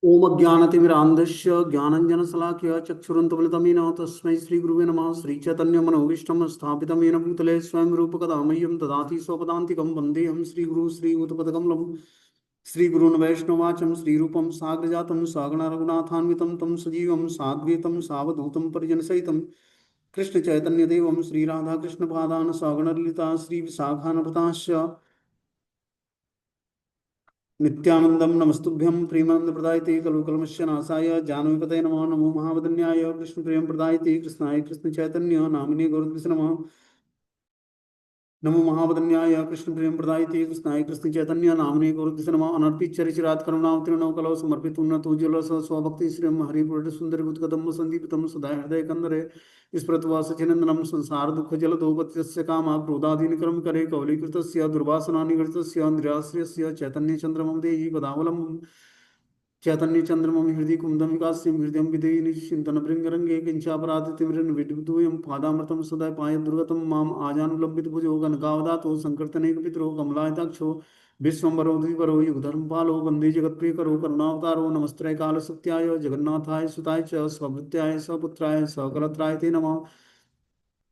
ओम अज्ञानतिमिरान्धस्य ज्ञानञ्जनशलाकया चक्षुरुन्मिलितं येन तस्मै श्रीगुरुवे नमः। श्रीचैतन्यमनोभीष्टं स्थापितं येन भूतले स्वयं रूपकदा मह्यं ददाति स्वपदान्तिकं वन्देऽहं श्रीगुरुं श्रीयुतपदकमलं श्रीगुरून् वैष्णवाचं श्रीरूपं साग्रजातं सागणा रघुनाथान्वितं तं सजीवं साद्वैतं सावधूतं परिजनसहितं कृष्णचैतन्यदेवं श्रीराधाकृष्णपादान् सागणललिता श्रीविशाखान्विताश्च नित्यानंदम नमस्तुभ्यं प्रेमानंद प्रदायते कलु कलमस्य नाशाय जानवीपतये नमः। नमो महावदन्याय कृष्ण प्रेम प्रदायते कृष्णाय कृष्ण चैतन्य नामिने गौरद्विष नमः। नमो महावदन्याय कृष्ण प्रेम प्रदायते कृष्णाय कृष्ण चैतन्य नामिने गौरद्विष नमः। अनर्पित चरिचरात करुणावतीर्णव कलौ समर्पित उन्नतो जल स्वभक्ति श्रीम हरिपुर सुंदर गुदकदम संदीपितम सदा हृदय कंदरे स्मृतवास चिनंदनम संसार दुख जलदोपत्यस्य कामा क्रोधादीन कर्म करे कौलीकृतस्य दुर्वासना निगृतस्य इंद्रियाश्रयस्य चैतन्य चंद्रमं देहि पदावलंबम् चैतन्य चंद्रमं हृदय कुंदम विकास्यम हृदय विदेहि निश्चिंतन भृंगरंगे किंचापराधितिमिरन विद्युदूयं पादामृतं सदा पाय दुर्गतम माम आजानुलंबित भुजो गणकावदातो संकीर्तनेक पितरो कमलायताक्षो विश्वम्बरो द्विवरो युगधर्मपालो वंदे जगत्प्रियकरो करुणावतारो नमस्त्रय काल सत्याय जगन्नाथाय सुताय च स्वभृत्याय सपुत्राय सकलत्राय ते नमः।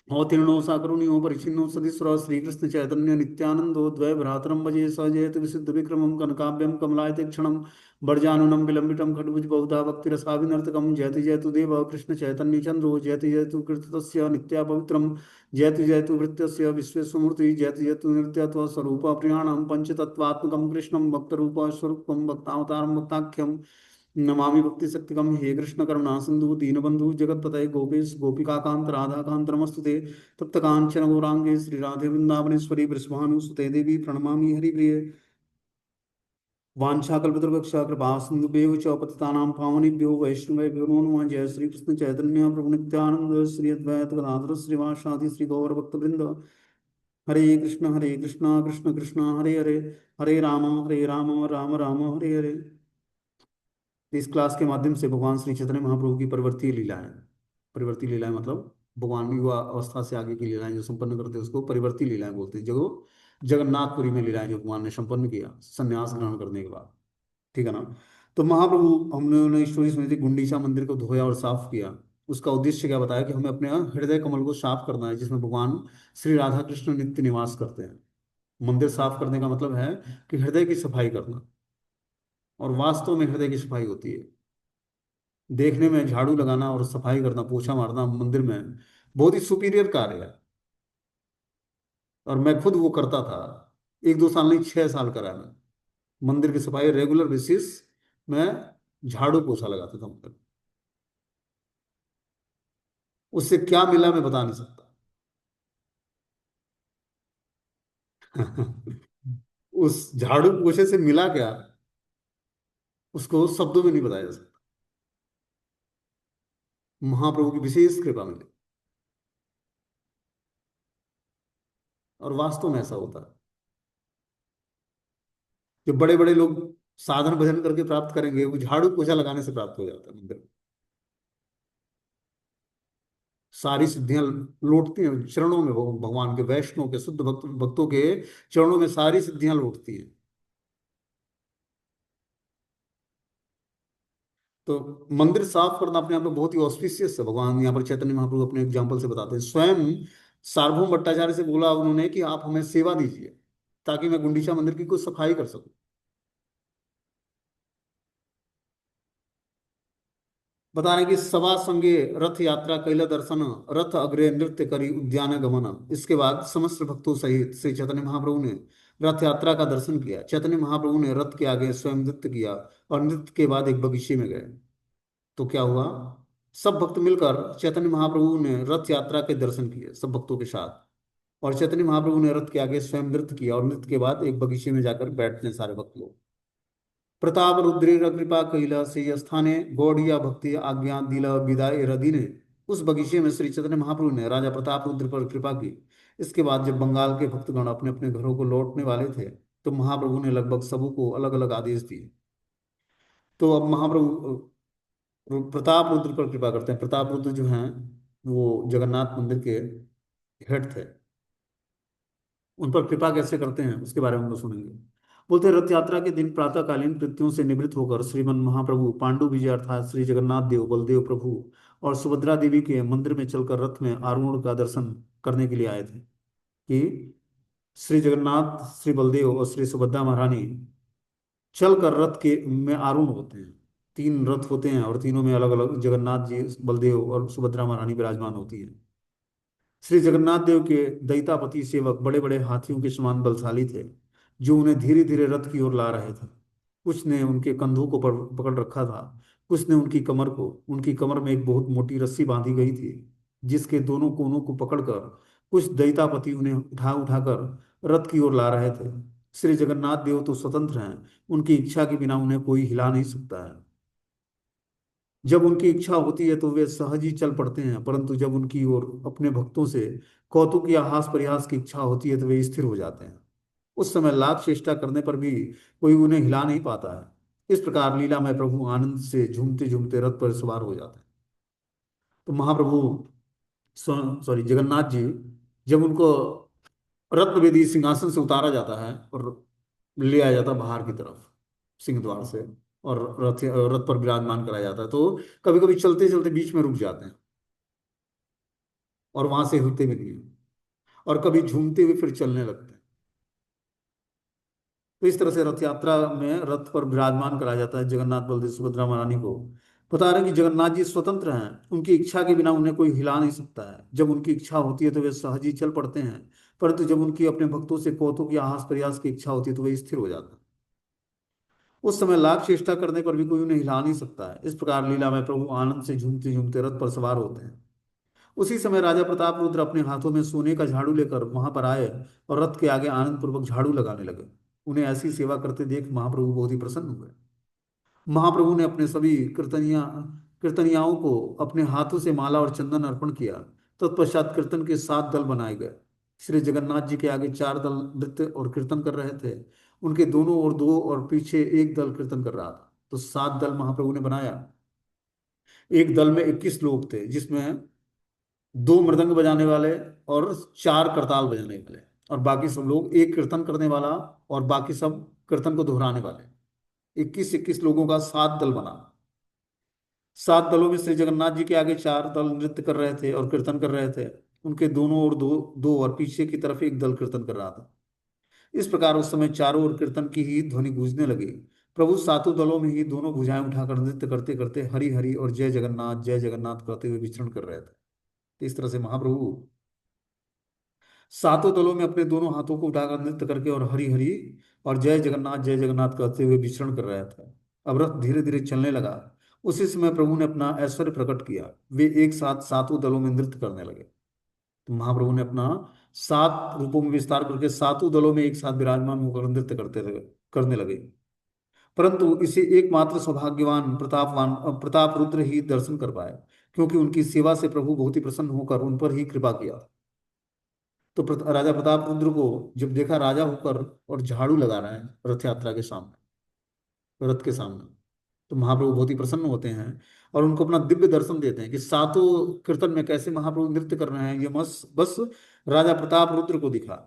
अवतीर्णो साकरुण्यो परिचिन्नो सदीश्वर श्रीकृष्ण चैतन्य नित्यानंदो द्वय भ्रातरम भजे सजयत विशुद्ध विक्रमं कनकाभ्यं कमलायते क्षणं वर्जानुनं विलंबितं खड्भुज बहुधा भक्तिरसाभिनर्तकं जयति जयतु देव कृष्ण चैतन्य चंद्रो जयति जयतु कृतस्य नित्या पवित्रं जयति जयतु भृत्यस्य विश्वेश्वमूर्ति जयति जयतु नृत्यत्व स्वरूप प्रियाणं पंचतत्वात्मकं कृष्णं भक्तरूप स्वरूपं भक्तावतारं भक्ताख्यं नमामि भक्ति शक्तिकम। हे कृष्ण करुणा सिंधु दीनबंधु जगतपतये गोपेश गोपिकांत राधाकांत नमस्तुते तप्त कांचन गौरांगे श्री राधे वृंदावनेश्वरी वृषभानुसुते देवी प्रणमामि हरिप्रिये। वाञ्छाकल्पतरुभ्यश्च कृपा सिन्धुभ्यो च पतितानां पावनेभ्यो वैष्णवेभ्यो नमो नमः। जय श्री कृष्ण चैतन्य प्रभु नित्यानंद श्री अद्वैत गदाधर श्रीवासादि श्री गौर भक्तवृंद। हरे कृष्ण कृष्ण कृष्ण हरे हरे हरे राम राम राम हरे हरे। इस क्लास के माध्यम से भगवान श्री चैतन्य महाप्रभु की परिवर्ती लीलाएं मतलब भगवान युवा अवस्था से आगे की लीलाएं जो संपन्न करते हैं उसको परिवर्ती लीलाएं बोलते हैं। जो जगन्नाथपुरी में लीलाएं जो भगवान ने संपन्न किया संन्यास ग्रहण करने के बाद, ठीक है ना। तो महाप्रभु हमने उन्हें स्टोरी सुनी थी, गुंडीचा मंदिर को धोया और साफ किया। उसका उद्देश्य क्या बताया कि हमें अपने हृदय कमल को साफ करना है जिसमें भगवान श्री राधा कृष्ण नित्य निवास करते हैं। मंदिर साफ करने का मतलब है कि हृदय की सफाई करना, और वास्तव में हृदय की सफाई होती है। देखने में झाड़ू लगाना और सफाई करना पोछा मारना मंदिर में बहुत ही सुपीरियर कार्य है, और मैं खुद वो करता था। एक दो साल नहीं, 6 साल करा मैं मंदिर की सफाई रेगुलर बेसिस में। झाड़ू पोछा लगाता था मंदिर। उससे क्या मिला मैं बता नहीं सकता। उस झाड़ू पोछे से मिला क्या, उसको शब्दों में नहीं बताया जा सकता। महाप्रभु की विशेष कृपा मिली, और वास्तव में ऐसा होता है। जो बड़े बड़े लोग साधन भजन करके प्राप्त करेंगे वो झाड़ू पोछा लगाने से प्राप्त हो जाता है मंदिर में। सारी सिद्धियां लौटती हैं चरणों में, भगवान के वैष्णव के शुद्ध भक्तों के चरणों में सारी सिद्धियां लौटती हैं। तो मंदिर साफ करना अपने आप में बहुत ही ऑस्पिशियस है। भगवान यहाँ पर चैतन्य महाप्रभु अपने एग्जाम्पल से बताते हैं। स्वयं सार्वभौम भट्टाचार्य से बोला उन्होंने कि आप हमें सेवा दीजिए ताकि मैं गुंडीचा मंदिर की कुछ सफाई कर सकूं। बता रहे कि सभा संगे रथ यात्रा कैला दर्शन, रथ अग्रे नृत्य करी उद्यान गमन। इसके बाद समस्त भक्तों सहित श्री चैतन्य महाप्रभु ने रथ यात्रा का दर्शन किया। चैतन्य महाप्रभु ने रथ के आगे स्वयं नृत्य किया, और नृत्य के बाद एक बगीचे में गए। तो क्या हुआ, सब भक्त मिलकर चैतन्य महाप्रभु ने रथ यात्रा के दर्शन किए सब भक्तों के साथ। और चैतन्य महाप्रभु ने रथ के आगे स्वयं नृत्य किया, और नृत्य के बाद एक बगीचे में जाकर बैठते हैं सारे भक्त लोग। प्रताप रुद्रेर कृपा कैला से स्थाने गौड़िया भक्ति आज्ञा दिला विदाय रदीने। उस बगीचे में श्री चैतन्य महाप्रभु ने राजा प्रताप रुद्र पर कृपा की। इसके बाद जब बंगाल के भक्तगण अपने अपने घरों को लौटने वाले थे तो महाप्रभु ने लगभग सबको अलग अलग आदेश दिए। तो अब महाप्रभु प्रताप रुद्र पर कृपा करते हैं। प्रताप रुद्र जो हैं वो जगन्नाथ मंदिर के हेड थे। उन पर कृपा कैसे करते हैं उसके बारे में हम लोग सुनेंगे। बोलते रथ यात्रा के दिन प्रातःकालीन कृत्यों से निवृत्त होकर श्रीमन महाप्रभु पांडु विजय अर्थात श्री जगन्नाथ देव बलदेव प्रभु और सुभद्रा देवी के मंदिर में चलकर रथ में आरूढ़ का दर्शन करने के लिए आए थे कि श्री जगन्नाथ श्री बलदेव और श्री सुभद्रा महारानी चलकर रथ के में आरूढ़ होते हैं। तीन रथ होते हैं और तीनों में अलग अलग जगन्नाथ जी बलदेव और सुभद्रा महारानी विराजमान होती है। श्री जगन्नाथ देव के दैतापति सेवक बड़े बड़े हाथियों के समान बलशाली थे जो उन्हें धीरे धीरे रथ की ओर ला रहे थे। कुछ ने उनके कंधों को पकड़ रखा था, कुछ ने उनकी कमर में एक बहुत मोटी रस्सी बांधी गई थी जिसके दोनों कोनों को पकड़कर कुछ दैतापति उन्हें उठा उठाकर रथ की ओर ला रहे थे। श्री जगन्नाथ देव तो स्वतंत्र हैं, उनकी इच्छा के बिना उन्हें कोई हिला नहीं सकता है। जब उनकी इच्छा होती है तो वे सहज ही चल पड़ते हैं, परंतु जब उनकी ओर अपने भक्तों से कौतुक या हास परिहास की इच्छा होती है तो वे स्थिर हो जाते हैं। उस समय लाख चेष्टा करने पर भी कोई उन्हें हिला नहीं पाता है। इस प्रकार लीला में प्रभु आनंद से झूमते झूमते रथ पर सवार हो जाते हैं। तो महाप्रभु सॉरी जगन्नाथ जी जब उनको रत्न वेदी सिंहासन से उतारा जाता है और ले आया जाता है बाहर की तरफ सिंह द्वार से और रथ पर विराजमान कराया जाता है तो कभी कभी चलते चलते बीच में रुक जाते हैं और वहां से हिलते भी नहीं हैं। और कभी झूमते हुए फिर चलने लगते हैं। तो इस तरह से रथ यात्रा में रथ पर विराजमान कराया जाता है जगन्नाथ बलदेव सुभद्रा महारानी को। बता रहे हैं कि जगन्नाथ जी स्वतंत्र हैं, उनकी इच्छा के बिना उन्हें कोई हिला नहीं सकता है। जब उनकी इच्छा होती है तो वे सहज ही चल पड़ते हैं, परंतु जब उनकी अपने भक्तों से कौतुक या हास प्रयास की इच्छा होती है तो वे स्थिर हो जाते हैं। उस समय लाख चेष्टा करने पर भी कोई उन्हें हिला नहीं सकता है। इस प्रकार लीला में प्रभु आनंद से झूमते झूमते रथ पर सवार होते हैं। उसी समय राजा प्रताप रुद्र अपने हाथों में सोने का झाड़ू लेकर वहां पर आए और रथ के आगे आनंद पूर्वक झाड़ू लगाने लगे। उन्हें ऐसी सेवा करते देख महाप्रभु बहुत ही प्रसन्न हुए। महाप्रभु ने अपने सभी कीर्तनियाओं को अपने हाथों से माला और चंदन अर्पण किया। तत्पश्चात कीर्तन के 7 दल बनाए गए। श्री जगन्नाथ जी के आगे 4 दल नृत्य और कीर्तन कर रहे थे। उनके दोनों ओर 2 और पीछे एक दल कीर्तन कर रहा था। तो 7 दल महाप्रभु ने बनाया। एक दल में 21 लोग थे जिसमें 2 मृदंग बजाने वाले और 4 करताल बजाने वाले और बाकी सब लोग, एक कीर्तन करने वाला और बाकी सब कीर्तन को दोहराने वाले। 21-21 लोगों का 7 दल बना। 7 दलों में श्री जगन्नाथ जी के आगे 4 दल नृत्य कर रहे थे और कीर्तन कर रहे थे। उनके दोनों ओर दो दो और पीछे की तरफ एक दल कीर्तन कर रहा था। इस प्रकार उस समय चारों ओर कीर्तन की ही ध्वनि गूंजने लगी। प्रभु सातों दलों में ही दोनों भुजाएं उठाकर नृत्य करते करते हरि हरि और जय जगन्नाथ करते हुए विचरण कर रहे थे। इस तरह से महाप्रभु सातों दलों में अपने दोनों हाथों को उठाकर नृत्य करके और हरि हरि और जय जगन्नाथ कहते हुए विचरण कर रहा था। अब रथ धीरे धीरे चलने लगा। उसी समय प्रभु ने अपना ऐश्वर्य प्रकट किया। वे एक साथ सातों दलों में नृत्य करने लगे। तो महाप्रभु ने अपना 7 रूपों में विस्तार करके सातों दलों में एक साथ विराजमान होकर नृत्य करने लगे। परंतु इसे एकमात्र सौभाग्यवान प्रताप रुद्र ही दर्शन कर पाए, क्योंकि उनकी सेवा से प्रभु बहुत ही प्रसन्न होकर उन पर ही कृपा किया। तो राजा प्रताप रुद्र को जब देखा राजा होकर और झाड़ू लगा रहा है रथ यात्रा के सामने, रथ के सामने, तो महाप्रभु बहुत ही प्रसन्न होते हैं और उनको अपना दिव्य दर्शन देते हैं कि सातों कीर्तन में कैसे महाप्रभु नृत्य कर रहे हैं। ये बस बस राजा प्रताप रुद्र को दिखा।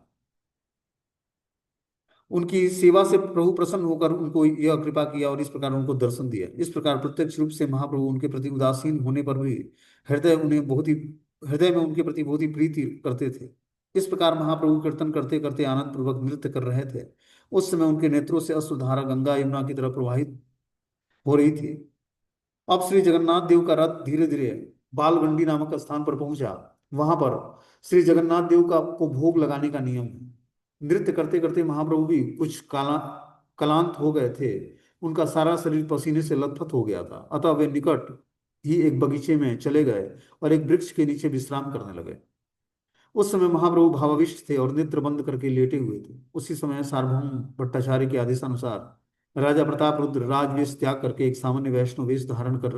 उनकी सेवा से प्रभु प्रसन्न होकर उनको यह कृपा किया और इस प्रकार उनको दर्शन दिया। इस प्रकार प्रत्यक्ष रूप से महाप्रभु उनके प्रति उदासीन होने पर भी हृदय में उनके प्रति बहुत ही प्रीति करते थे। इस प्रकार महाप्रभु कीर्तन करते करते आनंद पूर्वक नृत्य कर रहे थे। उस समय उनके नेत्रों से अश्रुधारा गंगा यमुना की तरह प्रवाहित हो रही थी। अब श्री जगन्नाथ देव का रथ धीरे धीरे बालगंडी नामक स्थान पर पहुंचा। वहां पर श्री जगन्नाथ देव का को भोग लगाने का नियम है। नृत्य करते करते महाप्रभु भी कुछ कलांत हो गए थे। उनका सारा शरीर पसीने से लथपथ हो गया था। अतः वे निकट ही एक बगीचे में चले गए और एक वृक्ष के नीचे विश्राम करने लगे। उस समय महाप्रभु भावाविष्ट थे और नेत्र बंद करके लेटे हुए थे। उसी समय सार्वभौम भट्टाचार्य के आदेशानुसार राजा प्रताप रुद्र राजवेश त्याग करके एक सामान्य वैष्णव वेश धारण कर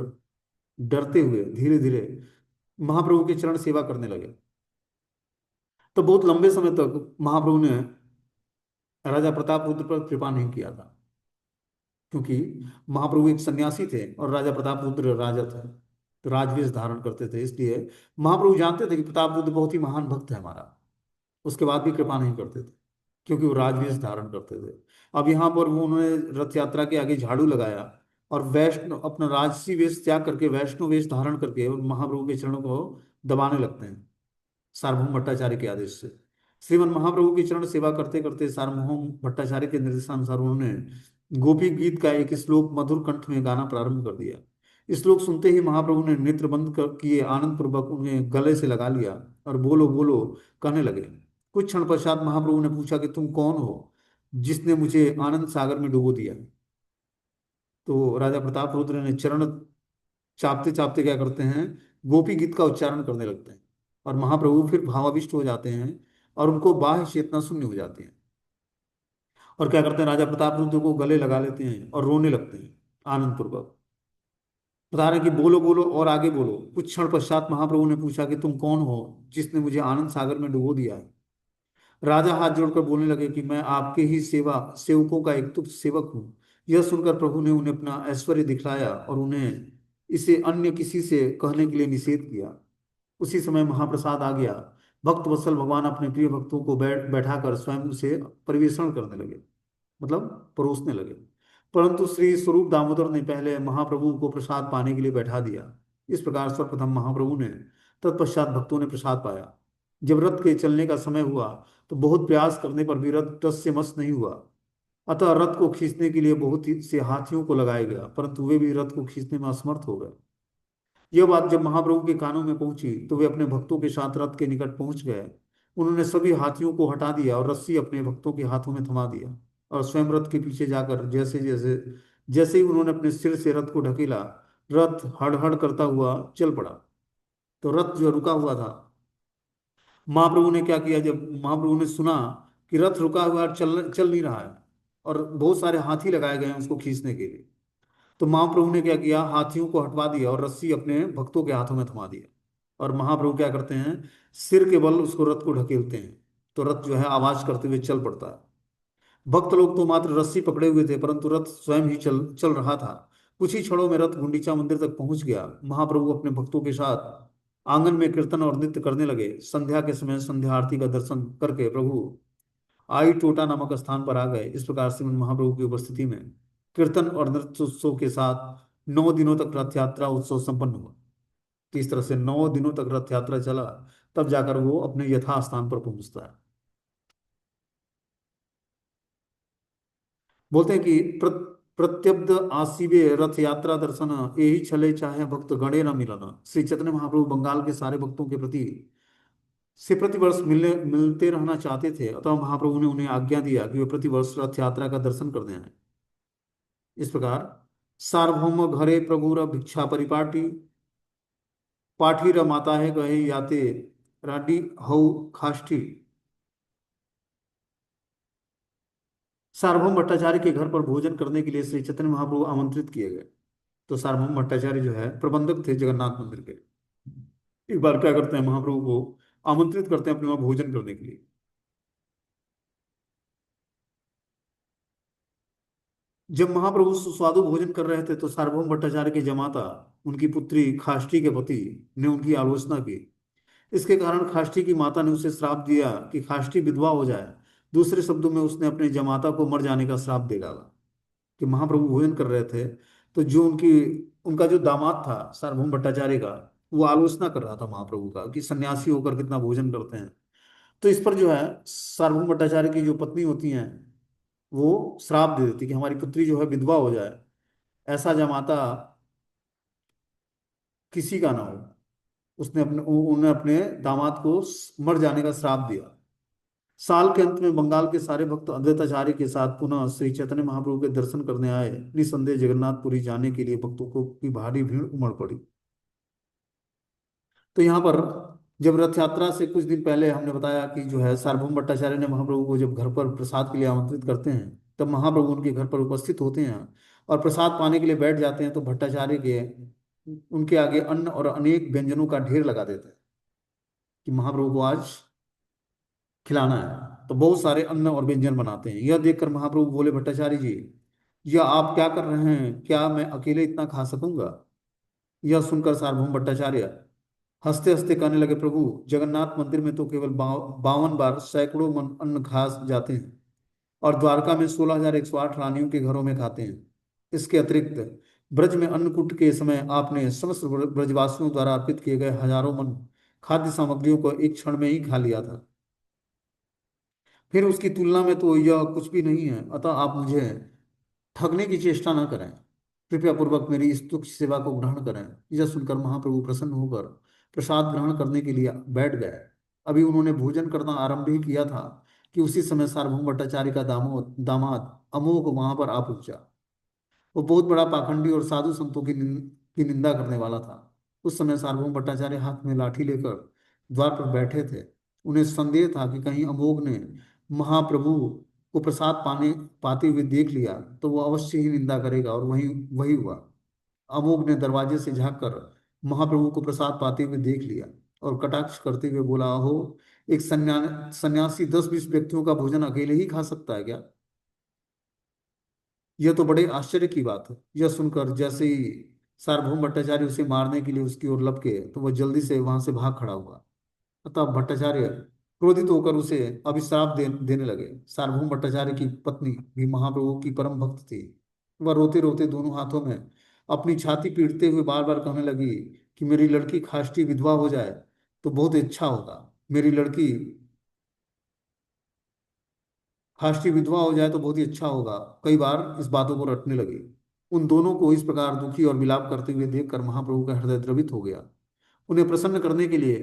डरते हुए धीरे धीरे महाप्रभु के चरण सेवा करने लगे। तो बहुत लंबे समय तक महाप्रभु ने राजा प्रताप रुद्र पर कृपा नहीं किया था, क्योंकि महाप्रभु एक सन्यासी थे और राजा प्रताप रुद्र राजा थे, तो राजवेश धारण करते थे। इसलिए महाप्रभु जानते थे कि प्रताप रुद्र बहुत ही महान भक्त है हमारा, उसके बाद भी कृपा नहीं करते थे। क्योंकि वो राजवेश धारण करते थे। अब यहाँ पर वो उन्होंने रथ यात्रा के आगे झाड़ू लगाया और वैष्णव अपना राजसी वेश त्याग करके वैष्णव वेश धारण करके और महाप्रभु के चरणों को दबाने लगते हैं सार्वभौम भट्टाचार्य के आदेश से। श्रीमन महाप्रभु की चरण सेवा करते करते सार्वभौम भट्टाचार्य के निर्देशानुसार उन्होंने गोपी गीत का एक श्लोक मधुर कंठ में गाना प्रारंभ कर दिया। इस श्लोक सुनते ही महाप्रभु ने नेत्र बंद किए आनंद पूर्वक उन्हें गले से लगा लिया और बोलो बोलो कहने लगे। कुछ क्षण पश्चात महाप्रभु ने पूछा कि तुम कौन हो जिसने मुझे आनंद सागर में डुबो दिया। तो राजा प्रताप रुद्र ने चरण चापते चापते क्या करते हैं, गोपी गीत का उच्चारण करने लगते हैं और महाप्रभु फिर भावाविष्ट हो जाते हैं और उनको बाह्य चेतना शून्य हो जाती है और क्या करते हैं, राजा प्रताप रुद्र को गले लगा लेते हैं और रोने लगते हैं आनंद पूर्वक। बता रहे हैं कि बोलो बोलो और आगे बोलो। कुछ क्षण पश्चात महाप्रभु ने पूछा कि तुम कौन हो जिसने मुझे आनंद सागर में डुबो दिया है। राजा हाथ जोड़कर बोलने लगे कि मैं आपके ही सेवा सेवकों का एक तुच्छ सेवक हूँ। यह सुनकर प्रभु ने उन्हें अपना ऐश्वर्य दिखलाया और उन्हें इसे अन्य किसी से कहने के लिए निषेध किया। उसी समय महाप्रसाद आ गया। भक्त वत्सल भगवान अपने प्रिय भक्तों को बैठाकर स्वयं उसे परिवेषण करने लगे, मतलब परोसने लगे। परंतु श्री स्वरूप दामोदर ने पहले महाप्रभु को प्रसाद पाने के लिए बैठा दिया। इस प्रकार सर्वप्रथम महाप्रभु ने, तत्पश्चात भक्तों ने प्रसाद पाया। जब रथ के चलने का समय हुआ तो बहुत प्रयास करने पर भी रथ टस से मस नहीं हुआ। अतः रथ को खींचने के लिए बहुत ही से हाथियों को लगाया गया, परंतु वे भी रथ को खींचने में असमर्थ हो गए। यह बात जब महाप्रभु के कानों में पहुंची तो वे अपने भक्तों के साथ रथ के निकट पहुंच गए। उन्होंने सभी हाथियों को हटा दिया और रस्सी अपने भक्तों के हाथों में थमा दिया और स्वयं रथ के पीछे जाकर जैसे जैसे जैसे ही उन्होंने अपने सिर से रथ को ढकेला, रथ हड़हड़ करता हुआ चल पड़ा। तो रथ जो रुका हुआ था, महाप्रभु ने क्या किया, जब महाप्रभु ने सुना कि रथ रुका हुआ है, चल चल नहीं रहा है और बहुत सारे हाथी लगाए गए हैं उसको खींचने के लिए, तो महाप्रभु ने क्या किया, हाथियों को हटवा दिया और रस्सी अपने भक्तों के हाथों में थमा दिया। और महाप्रभु क्या करते हैं, सिर के बल उसको रथ को ढकेलते हैं तो रथ जो है आवाज करते हुए चल पड़ता है। भक्त लोग तो मात्र रस्सी पकड़े हुए थे परंतु रथ स्वयं ही चल चल रहा था। कुछ ही क्षणों में रथ गुंडीचा मंदिर तक पहुंच गया। महाप्रभु अपने भक्तों के साथ आंगन में कीर्तन और नृत्य करने लगे। संध्या के समय संध्या आरती का दर्शन करके प्रभु आई टोटा नामक स्थान पर आ गए। इस प्रकार से महाप्रभु की उपस्थिति में कीर्तन और नृत्य उत्सव के साथ 9 दिनों तक रथ यात्रा उत्सव संपन्न हुआ। तो इस तरह से 9 दिनों तक रथ यात्रा चला, तब जाकर वो अपने यथा स्थान पर पहुंचता है। बोलते हैं कि प्रत्यब्द आसीबे रथ यात्रा दर्शन यही छले चाहे भक्त गणे न मिलना। श्री चैतन्य महाप्रभु बंगाल के सारे भक्तों के प्रति से प्रतिवर्ष मिलते रहना चाहते थे, अतः महाप्रभु ने उन्हें आज्ञा दिया कि वे प्रतिवर्ष रथ यात्रा का दर्शन करने आए। इस प्रकार सार्वभौम घरे प्रभुर भिक्षा परिपाटी पाठी र माता है गहे याते राडी हऊ खाष्ठी। सार्वभौम भट्टाचार्य के घर पर भोजन करने के लिए श्री चैतन्य महाप्रभु आमंत्रित किए गए। तो सार्वभौम भट्टाचार्य जो है प्रबंधक थे जगन्नाथ मंदिर के। एक बार क्या करते हैं, महाप्रभु को आमंत्रित करते हैं अपने वहां भोजन करने के लिए। जब महाप्रभु सुस्वादु भोजन कर रहे थे तो सार्वभौम भट्टाचार्य की जमाता, उनकी पुत्री खाष्टी के पति ने उनकी आलोचना की। इसके कारण खाष्टी की माता ने उसे श्राप दिया कि खाष्टी विधवा हो जाए। दूसरे शब्दों में उसने अपने जमाता को मर जाने का श्राप दे डाला। कि महाप्रभु भोजन कर रहे थे तो जो उनका जो दामाद था सार्वभौम भट्टाचार्य का, वो आलोचना कर रहा था महाप्रभु का कि सन्यासी होकर कितना भोजन करते हैं। तो इस पर जो है सार्वभौम भट्टाचार्य की जो पत्नी होती हैं वो श्राप दे देती कि हमारी पुत्री जो है विधवा हो जाए, ऐसा जमाता किसी का ना हो। उसने उन्हें अपने दामाद को मर जाने का श्राप दिया। साल के अंत में बंगाल के सारे भक्त अद्वैताचार्य के साथ पुनः श्री चैतन्य महाप्रभु के दर्शन करने आए। निसंदेह जगन्नाथपुरी जाने के लिए भक्तों को की भारी भीड़ उमड़ पड़ी। तो यहाँ पर जब रथ यात्रा से कुछ दिन पहले हमने बताया कि जो है सार्वभौम भट्टाचार्य ने महाप्रभु को जब घर पर प्रसाद के लिए आमंत्रित करते हैं, तब महाप्रभु उनके घर पर उपस्थित होते हैं और प्रसाद पाने के लिए बैठ जाते हैं। तो भट्टाचार्य के उनके आगे अन्न और अनेक व्यंजनों का ढेर लगा देते हैं कि महाप्रभु को आज खिलाना है। तो बहुत सारे अन्न और व्यंजन बनाते हैं। यह देखकर महाप्रभु बोले, भट्टाचार्य जी, यह आप क्या कर रहे हैं, क्या मैं अकेले इतना खा सकूंगा? यह सुनकर सार्वभौम भट्टाचार्य हंसते हंसते कहने लगे, प्रभु जगन्नाथ मंदिर में तो केवल 52 बार सैकड़ों मन अन्न खा जाते हैं, और द्वारका में 16,108 रानियों के घरों में खाते हैं। इसके अतिरिक्त ब्रज में अन्नकूट के समय आपने समस्त ब्रजवासियों द्वारा अर्पित किए गए हजारों मन खाद्य सामग्रियों को एक क्षण में ही खा लिया था। फिर उसकी तुलना में तो यह कुछ भी नहीं है, अतः आप मुझे ठगने की चेष्टा न करें। कृपया पूर्वक मेरी इस तुच्छ सेवा को ग्रहण करें। यह सुनकर महाप्रभु प्रसन्न होकर प्रसाद ग्रहण करने के लिए बैठ गए। अभी उन्होंने भोजन करना आरंभ ही किया था कि उसी समय सार्वभौम भट्टाचार्य का दामाद अमोघ वहां पर आ पहुंचा। वो बहुत बड़ा पाखंडी और साधु संतों की निंदा करने वाला था। उस समय सार्वभौम भट्टाचार्य हाथ में लाठी लेकर द्वार पर बैठे थे। उन्हें संदेह था कि कहीं अमोघ ने महाप्रभु को प्रसाद पाते हुए देख लिया तो वो अवश्य ही निंदा करेगा, और वही वही हुआ। अमोघ ने दरवाजे से झांक कर महाप्रभु को प्रसाद पाते हुए देख लिया और कटाक्ष करते हुए बोला, हो, एक सन्यासी 10-20 व्यक्तियों का भोजन अकेले ही खा सकता है क्या? यह तो बड़े आश्चर्य की बात है। यह सुनकर जैसे ही सार्वभौम भट्टाचार्य उसे मारने के लिए उसकी ओर लपके तो वह जल्दी से वहां से भाग खड़ा हुआ। अतः भट्टाचार्य क्रोधित होकर उसे अभिशाप देने लगे। सार्वभौम भट्टाचार्य की पत्नी भी महाप्रभु की परम भक्त थी। वह रोते रोते दोनों हाथों में अपनी छाती पीटते हुए बार बार कहने लगी कि मेरी लड़की खाष्टी विधवा हो जाए तो बहुत अच्छा होगा। मेरी लड़की खाष्टी विधवा हो जाए तो बहुत ही अच्छा होगा। कई बार इस बातों को रटने लगी। उन दोनों को इस प्रकार दुखी और विलाप करते हुए देखकर महाप्रभु का हृदय द्रवित हो गया। उन्हें प्रसन्न करने के लिए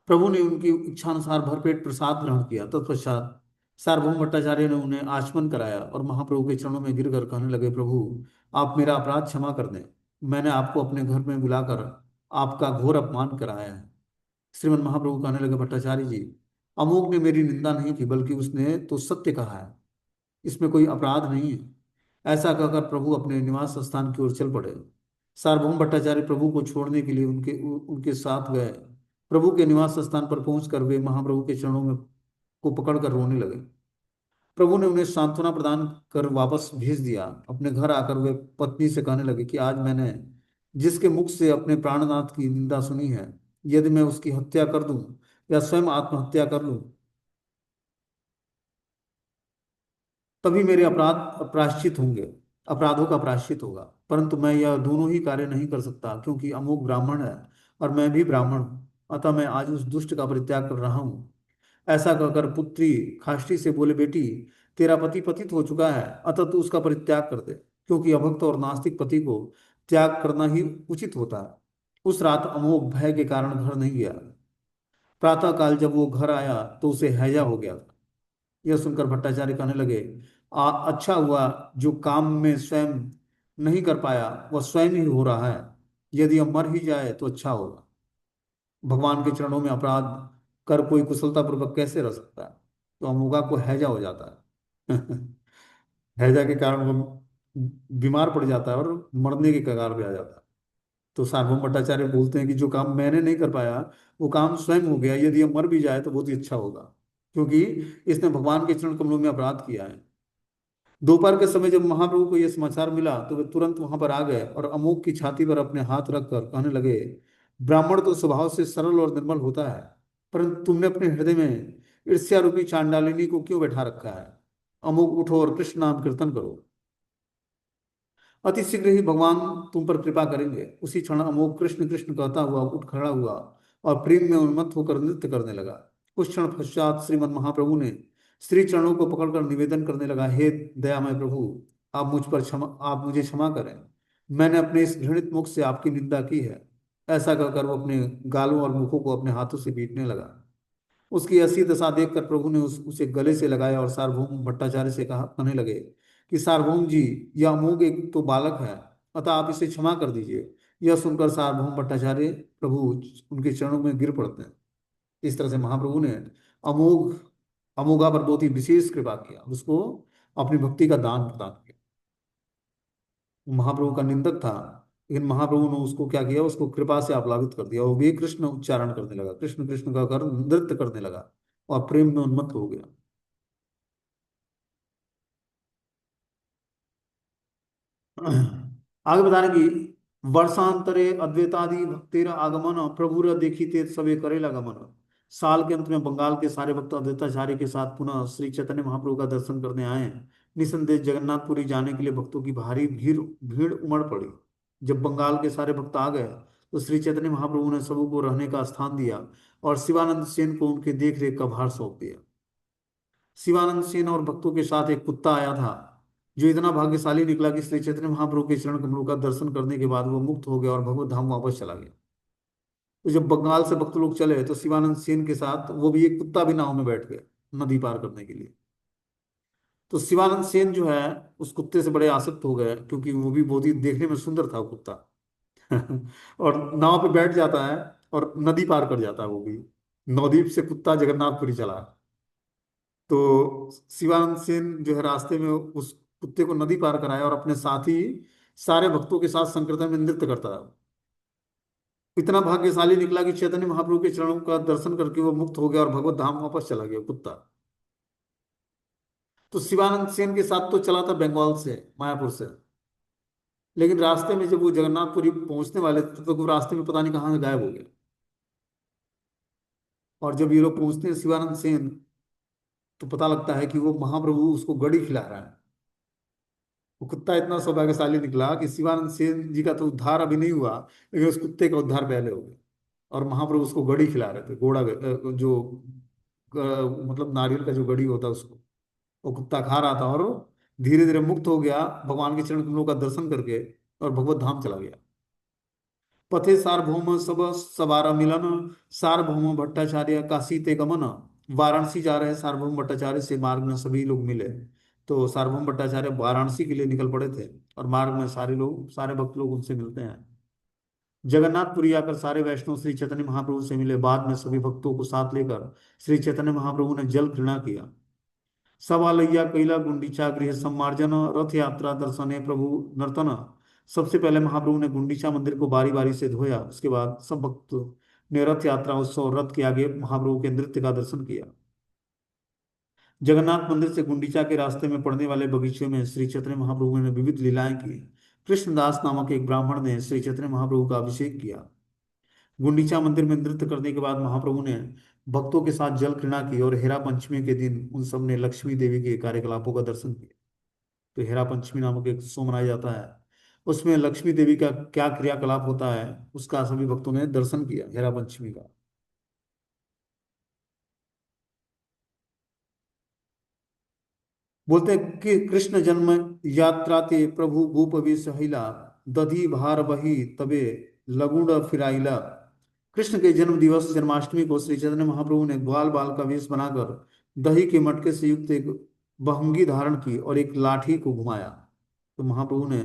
प्रभु ने उनकी इच्छानुसार भरपेट प्रसाद ग्रहण किया। तत्पश्चात सार्वभौम भट्टाचार्य ने उन्हें आचमन कराया और महाप्रभु के चरणों में गिरकर कहने लगे, प्रभु, आप मेरा अपराध क्षमा कर दें। मैंने आपको अपने घर में बुलाकर आपका घोर अपमान कराया है। श्रीमद महाप्रभु कहने लगे, भट्टाचार्य जी, अमोघ ने मेरी निंदा नहीं की, बल्कि उसने तो सत्य कहा है। इसमें कोई अपराध नहीं है। ऐसा कहकर प्रभु अपने निवास स्थान की ओर चल पड़े। सार्वभौम भट्टाचार्य प्रभु को छोड़ने के लिए उनके साथ गए। प्रभु के निवास स्थान पर पहुंचकर वे महाप्रभु के चरणों में को पकड़कर रोने लगे। प्रभु ने उन्हें सांत्वना प्रदान कर वापस भेज दिया। अपने घर आकर वे पत्नी से कहने लगे कि आज मैंने जिसके मुख से अपने प्राणनाथ की निंदा सुनी है, यदि मैं उसकी हत्या कर दूं या स्वयं आत्महत्या कर लूं, तभी मेरे प्रायश्चित होंगे, अपराधों का प्रायश्चित होगा। परंतु मैं यह दोनों ही कार्य नहीं कर सकता, क्योंकि अमुक ब्राह्मण है और मैं भी ब्राह्मण हूँ। अतः मैं आज उस दुष्ट का परित्याग कर रहा हूँ। ऐसा कहकर पुत्री खाष्टी से बोले, बेटी, तेरा पति पतित हो चुका है, अतः तू उसका परित्याग कर दे, क्योंकि अभक्त और नास्तिक पति को त्याग करना ही उचित होता है। उस रात अमोघ भय के कारण घर नहीं गया। प्रातः काल जब वो घर आया तो उसे हैजा हो गया था। यह सुनकर भट्टाचार्य कहने लगे, अच्छा हुआ, जो काम में स्वयं नहीं कर पाया वह स्वयं ही हो रहा है। यदि यह मर ही जाए तो अच्छा होगा। भगवान के चरणों में अपराध कर कोई कुशलता पूर्वक कैसे रह सकता है? तो अमोघा को हैजा हो जाता है। हैजा के कारण वो बीमार पड़ जाता है और मरने के कगार पे आ जाता है। तो सार्वभौम भट्टाचार्य बोलते हैं कि जो काम मैंने नहीं कर पाया वो काम स्वयं हो गया। यदि यह मर भी जाए तो बहुत ही अच्छा होगा, क्योंकि इसने भगवान के चरण कमलों में अपराध किया है। दोपहर के समय जब महाप्रभु को यह समाचार मिला तो वे तुरंत वहां पर आ गए और अमोघ की छाती पर अपने हाथ रखकर कहने लगे, ब्राह्मण तो स्वभाव से सरल और निर्मल होता है, परंतु तुमने अपने हृदय में ईर्ष्या रूपी चांडालिनी को क्यों बैठा रखा है? अमोघ, उठो और कृष्ण नाम कीर्तन करो। अति शीघ्र ही भगवान तुम पर कृपा करेंगे। उसी क्षण अमोघ कृष्ण कृष्ण कहता हुआ उठ खड़ा हुआ और प्रेम में उन्मत्त होकर नृत्य करने लगा। कुछ क्षण पश्चात श्रीमद महाप्रभु ने श्री चरणों को पकड़कर निवेदन करने लगा, हे दयामय प्रभु, आप मुझे क्षमा करें। मैंने अपने इस घृणित मुख से आपकी निंदा की है। ऐसा कहकर वो अपने गालों और मुखों को अपने हाथों से पीटने लगा। उसकी ऐसी दशा देखकर प्रभु ने उसे गले से लगाया और सार्वभौम भट्टाचार्य से कहा कहने लगे कि सार्वभौम जी, यह अमोघ एक तो बालक है, अतः आप इसे क्षमा कर दीजिए। यह सुनकर सार्वभौम भट्टाचार्य प्रभु उनके चरणों में गिर पड़ते हैं। इस तरह से महाप्रभु ने अमोघ अमोघा पर बहुत ही विशेष कृपा किया, उसको अपनी भक्ति का दान प्रदान किया। वो महाप्रभु का निंदक था, लेकिन महाप्रभु ने उसको क्या किया, उसको कृपा से आप्लावित कर दिया। वो भी कृष्ण उच्चारण करने लगा, कृष्ण कृष्ण का कर नृत्य करने लगा और प्रेम में उन्मत्त हो गया। आगे बता रहे कि वर्षांतरे अद्वैतादि भक्तेर आगमन, प्रभुर देखिते सबे करेला गमन। साल के अंत में बंगाल के सारे भक्त अद्वैताचार्य के साथ पुनः श्री चैतन्य महाप्रभु का दर्शन करने आए। निसंदेह जगन्नाथपुरी जाने के लिए भक्तों की भारी भीड़ भीड़ उमड़ पड़ी। जब बंगाल के सारे भक्त आ गए तो श्री चैतन्य महाप्रभु ने सबको रहने का स्थान दिया और शिवानंद सेन को उनके देख रेख का भार सौंप दिया। शिवानंद सेन और भक्तों के साथ एक कुत्ता आया था, जो इतना भाग्यशाली निकला कि श्री चैतन्य महाप्रभु के चरण कमलों का दर्शन करने के बाद वो मुक्त हो गया और भगवत धाम वापस चला गया। तो जब बंगाल से भक्त लोग चले तो शिवानंद सेन के साथ वो भी एक कुत्ता भी नाव में बैठ गए नदी पार करने के लिए। तो शिवानंद सेन जो है उस कुत्ते से बड़े आसक्त हो गए, क्योंकि वो भी बहुत ही देखने में सुंदर था वो कुत्ता। और नाव पे बैठ जाता है और नदी पार कर जाता है वो भी। नवद्वीप से कुत्ता जगन्नाथपुरी चला। तो शिवानंद सेन जो है रास्ते में उस कुत्ते को नदी पार कराया और अपने साथ ही सारे भक्तों के साथ संकीर्तन में नृत्य करता है। इतना भाग्यशाली निकला कि चैतन्य महाप्रभु के चरणों का दर्शन करके वो मुक्त हो गया और भगवत धाम वापस चला गया कुत्ता। तो शिवानंद सेन के साथ तो चला था बंगाल से, मायापुर से, लेकिन रास्ते में जब वो जगन्नाथपुरी पहुंचने वाले थे तो वो रास्ते में पता नहीं कहाँ से गायब हो गया। और जब ये लोग पहुंचते हैं शिवानंद सेन, तो पता लगता है कि वो महाप्रभु उसको गड़ी खिला रहा है। वो कुत्ता इतना सौभाग्यशाली निकला कि शिवानंद सेन जी का तो उद्धार अभी नहीं हुआ, लेकिन उस कुत्ते का उद्धार पहले हो गया। और महाप्रभु उसको गड़ी खिला रहे थे, घोड़ा जो मतलब नारियल का जो गड़ी होता है उसको वो कुत्ता खा रहा था। और धीरे धीरे मुक्त हो गया भगवान के चरण कमलों का दर्शन करके और भगवत धाम चला गया। पथे सार्वभौम सब सवारा मिलन, सार्वभौम भट्टाचार्य काशी ते गमन। वाराणसी जा रहे सार्वभौम भट्टाचार्य से मार्ग में सभी लोग मिले। तो सार्वभौम भट्टाचार्य वाराणसी के लिए निकल पड़े थे और मार्ग में सारे लोग, सारे भक्त लोग उनसे मिलते हैं। जगन्नाथपुरी आकर सारे वैष्णव श्री चैतन्य महाप्रभु से मिले। बाद में सभी भक्तों को साथ लेकर श्री चैतन्य महाप्रभु ने जल घृणा किया। सवालय्या कैला गुंडीचा गृह सम्मार्जन रथ यात्रा दर्शने प्रभु नर्तन। सबसे पहले महाप्रभु ने गुंडीचा मंदिर को बारी बारी से धोया। उसके बाद सब भक्त ने रथ यात्रा उत्सव रथ के आगे महाप्रभु के नृत्य का दर्शन किया। जगन्नाथ मंदिर से गुंडीचा के रास्ते में पड़ने वाले बगीचे में श्री चैतन्य महाप्रभु ने विविध लीलाएं की। कृष्णदास नामक एक ब्राह्मण ने श्री चैतन्य महाप्रभु का अभिषेक किया। गुंडीचा मंदिर में नृत्य करने के बाद महाप्रभु ने भक्तों के साथ जल क्रीड़ा की और हेरा पंचमी के दिन उन सब ने लक्ष्मी देवी के कार्यकलापों का दर्शन किया। तो हेरा पंचमी नामक एक उत्सव मनाया जाता है, उसमें लक्ष्मी देवी का क्या क्रियाकलाप होता है उसका सभी भक्तों ने दर्शन किया हेरा पंचमी का। बोलते हैं कि कृष्ण जन्म यात्रा ते प्रभु भूप सहिला, दधी भार बही तबे लगुड़ फिराइला। कृष्ण के जन्म दिवस जन्माष्टमी को श्री चैतन्य महाप्रभु ने ग्वाल बाल का वेश बनाकर दही के मटके से युक्त एक बहंगी धारण की और एक लाठी को घुमाया। तो महाप्रभु ने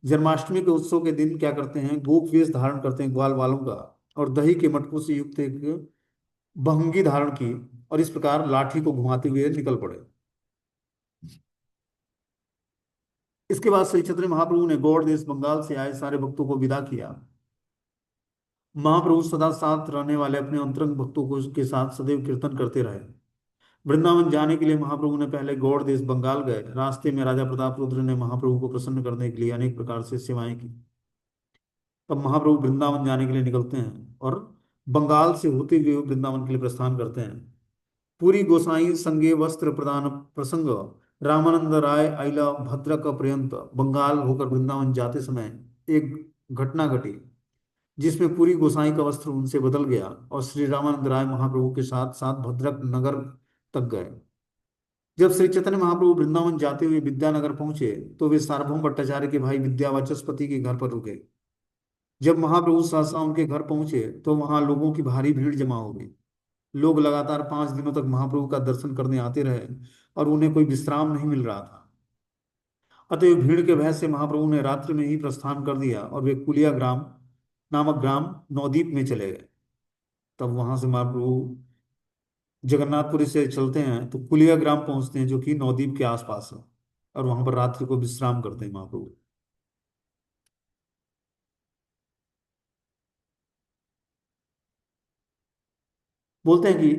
जन्माष्टमी के उत्सव के दिन क्या करते हैं, गोप वेश धारण करते हैं ग्वाल बालों का, और दही के मटकों से युक्त एक बहंगी धारण की और इस प्रकार लाठी को घुमाते हुए निकल पड़े। इसके बाद श्री चैतन्य महाप्रभु ने गौड़ देश बंगाल से आए सारे भक्तों को विदा किया। महाप्रभु सदा साथ रहने वाले अपने अंतरंग भक्तों को के साथ सदैव कीर्तन करते रहे। वृंदावन जाने के लिए महाप्रभु ने पहले गौड़ देश बंगाल गए। रास्ते में राजा प्रताप रुद्र ने महाप्रभु को प्रसन्न करने के लिए अनेक प्रकार से सेवाएं की। तब महाप्रभु वृंदावन जाने के लिए निकलते हैं और बंगाल से होते हुए वृंदावन के लिए प्रस्थान करते हैं। पूरी गोसाई संगे वस्त्र प्रदान प्रसंग, रामानंद राय आइला भद्रक पर्यंत। बंगाल होकर वृंदावन जाते समय एक घटना घटी जिसमें पूरी गोसाई का वस्त्र उनसे बदल गया और श्री रामानंद राय महाप्रभु के साथ साथ भद्रक नगर तक गए। जब श्री चैतन्य महाप्रभु वृंदावन जाते हुए विद्यानगर पहुंचे तो वे सार्वभौम भट्टाचार्य के भाई विद्यावाचस्पति के घर पर रुके। जब महाप्रभु सहसा उनके घर पहुंचे तो वहां लोगों की भारी भीड़ जमा हो गई। लोग लगातार 5 दिनों तक महाप्रभु का दर्शन करने आते रहे और उन्हें कोई विश्राम नहीं मिल रहा था। अतएव भीड़ के भय से महाप्रभु ने रात्रि में ही प्रस्थान कर दिया और वे कुलिया ग्राम नामक ग्राम नवद्वीप में चले गए। तब वहां से महाप्रभु जगन्नाथपुरी से चलते हैं तो कुलिया ग्राम पहुंचते हैं जो कि नवद्वीप के आसपास है, और वहां पर रात्रि को विश्राम करते हैं महाप्रभु। बोलते हैं कि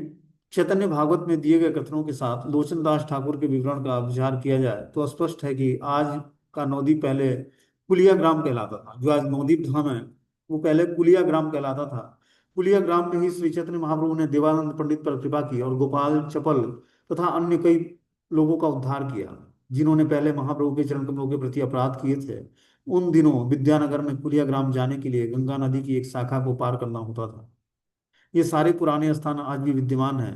चैतन्य भागवत में दिए गए कथनों के साथ लोचन दास ठाकुर के विवरण का विचार किया जाए तो स्पष्ट है कि आज का नवद्वीप पहले कुलिया ग्राम कहलाता था। जो आज नवद्वीप धाम है वो पहले कुलिया ग्राम कहलाता था। पुलिया ग्राम में ही श्री चैतन्य महाप्रभु ने देवानंद पंडित पर कृपा की और गोपाल चपल तथा अन्य कई लोगों का उद्धार किया, जिन्होंने पहले महाप्रभु के चरण कमलों के प्रति अपराध किए थे। उन दिनों विद्यानगर में पुलिया ग्राम जाने के लिए गंगा नदी की एक शाखा को पार करना होता था। ये सारे पुराने स्थान आज भी विद्यमान हैं।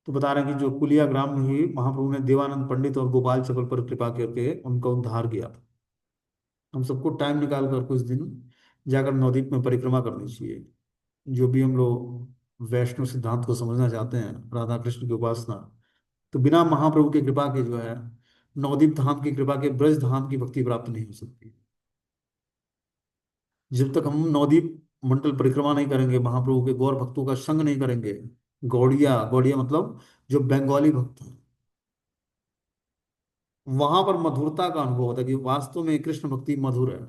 तो बता रहे हैं कि जो पुलिया ग्राम में ही महाप्रभु ने देवानंद पंडित और गोपाल चपल पर कृपा करके उनका उद्धार किया था। हम सबको टाइम निकाल कर कुछ दिन जाकर नवद्वीप में परिक्रमा करनी चाहिए। जो भी हम लोग वैष्णव सिद्धांत को समझना चाहते हैं, राधा कृष्ण की उपासना, तो बिना महाप्रभु की कृपा के जो है नवदीप धाम की कृपा के ब्रज धाम की भक्ति प्राप्त नहीं हो सकती। जब तक हम नवदीप मंडल परिक्रमा नहीं करेंगे, महाप्रभु के गौर भक्तों का संग नहीं करेंगे, गौड़िया गौड़िया मतलब जो बंगाली भक्त हैं, वहां पर मधुरता का अनुभव होता है कि वास्तव में कृष्ण भक्ति मधुर है।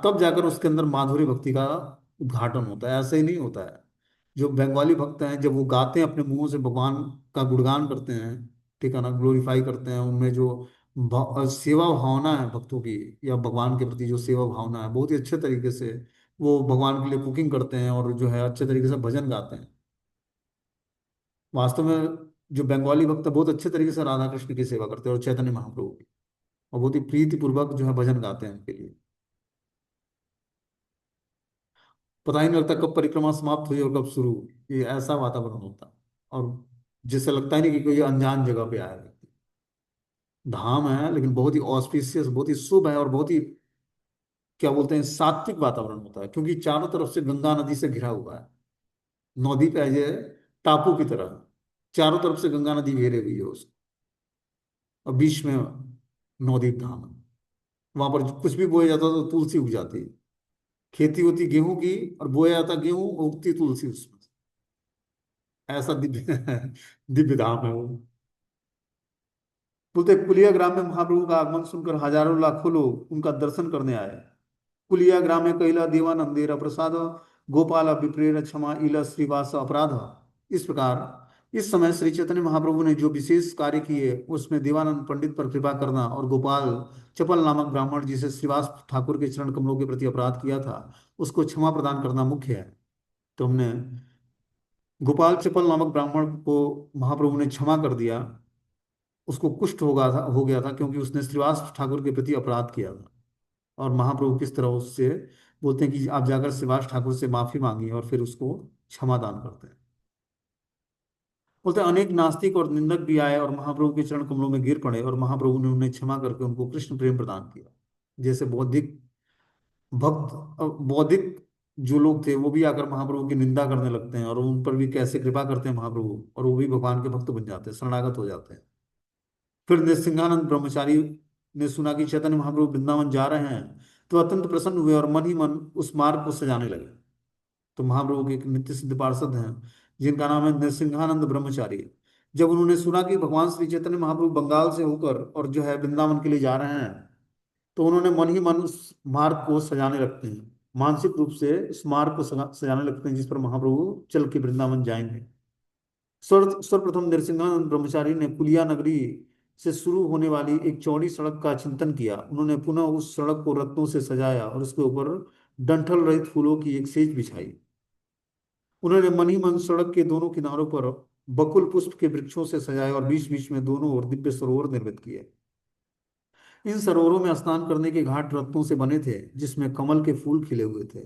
तब जाकर उसके अंदर माधुरी भक्ति का उद्घाटन होता है, ऐसे ही नहीं होता है। जो बंगाली भक्त हैं जब वो गाते हैं अपने मुंहों से भगवान का गुणगान करते हैं, ठीक है ना, ग्लोरीफाई करते हैं, उनमें जो सेवा भावना है भक्तों की या भगवान के प्रति जो सेवा भावना है, बहुत ही अच्छे तरीके से वो भगवान के लिए कुकिंग करते हैं और जो है अच्छे तरीके से भजन गाते हैं। वास्तव में जो बंगाली भक्त है बहुत अच्छे तरीके से राधा कृष्ण की सेवा करते हैं और चैतन्य महाप्रभु की, और बहुत ही प्रीति पूर्वक जो है भजन गाते हैं उनके लिए। पता ही नहीं लगता कब परिक्रमा समाप्त हुई और कब शुरू हुई। ये ऐसा वातावरण होता है, और जिससे लगता ही नहीं कि कोई अनजान जगह पे आया व्यक्ति। धाम है लेकिन बहुत ही ऑस्पिशियस, बहुत ही शुभ है, और बहुत ही क्या बोलते हैं सात्विक वातावरण होता है, क्योंकि चारों तरफ से गंगा नदी से घिरा हुआ है। नवद्वीप है ये टापू की तरह, चारों तरफ से गंगा नदी घेरे हुई है उसको, और बीच में नवद्वीप धाम है। वहां पर कुछ भी बोया जाता तो तुलसी उग जाती है। खेती होती गेहूं की और बोया जाता गेहूं, उगती तुलसी उसमें। ऐसा दिव्य दिव्य धाम है वो। बोलते कुलिया ग्राम में महाप्रभु का आगमन सुनकर हजारों लाखों लोग उनका दर्शन करने आए। कुलिया ग्राम में कैला देवानंदेर प्रसाद गोपाल विप्रेर क्षमा इला श्रीवास अपराध। इस प्रकार इस समय श्री चैतन्य महाप्रभु ने जो विशेष कार्य किए उसमें देवानंद पंडित पर कृपा करना और गोपाल चपल नामक ब्राह्मण जिसे श्रीवास ठाकुर के चरण कमलों के प्रति अपराध किया था उसको क्षमा प्रदान करना मुख्य है। तो हमने गोपाल चपल नामक ब्राह्मण को महाप्रभु ने क्षमा कर दिया। उसको कुष्ठ हो गया था क्योंकि उसने श्रीवास ठाकुर के प्रति अपराध किया था। और महाप्रभु किस तरह उससे बोलते हैं कि आप जाकर श्रीवास ठाकुर से माफी मांगी और फिर उसको क्षमा दान करते हैं। बोलते हैं अनेक नास्तिक और निंदक भी आए और महाप्रभु के चरण कमलों में गिर पड़े और महाप्रभु ने उन्हें क्षमा करके उनको कृष्ण प्रेम प्रदान किया। जैसे बौद्धिक भक्त, बौद्धिक जो लोग थे वो भी आकर महाप्रभु की निंदा करने लगते हैं और उन पर भी कैसे कृपा करते हैं महाप्रभु, और वो भी भगवान के भक्त बन जाते हैं, शरणागत हो जाते हैं। फिर नृसिंहानंद ब्रह्मचारी ने सुना कि चैतन्य महाप्रभु वृंदावन जा रहे हैं, तो अत्यंत प्रसन्न हुए और मन ही मन उस मार्ग को सजाने लगे। तो महाप्रभु के एक नित्य सिद्ध पार्षद हैं जिनका नाम है नृसिंहानंद ब्रह्मचारी। जब उन्होंने सुना कि भगवान श्री चैतन्य महाप्रभु बंगाल से होकर और जो है वृंदावन के लिए जा रहे हैं, तो उन्होंने मन ही मन उस मार्ग को सजाने लगते हैं, मानसिक रूप से उस मार्ग को सजाने लगते हैं जिस पर महाप्रभु चल के वृंदावन जाएंगे। सर्वप्रथम नरसिंहानंद ब्रह्मचारी ने पुलिया नगरी से शुरू होने वाली एक चौड़ी सड़क का चिंतन किया। उन्होंने पुनः उस सड़क को रत्नों से सजाया और उसके ऊपर डंठल रहित फूलों की एक सेज बिछाई। उन्होंने मन ही मन सड़क के दोनों किनारों पर बकुल पुष्प के वृक्षों से सजाए और बीच बीच में दोनों ओर दिव्य सरोवर निर्मित किए। इन सरोवरों में स्नान करने के घाट रत्नों से बने थे जिसमें कमल के फूल खिले हुए थे।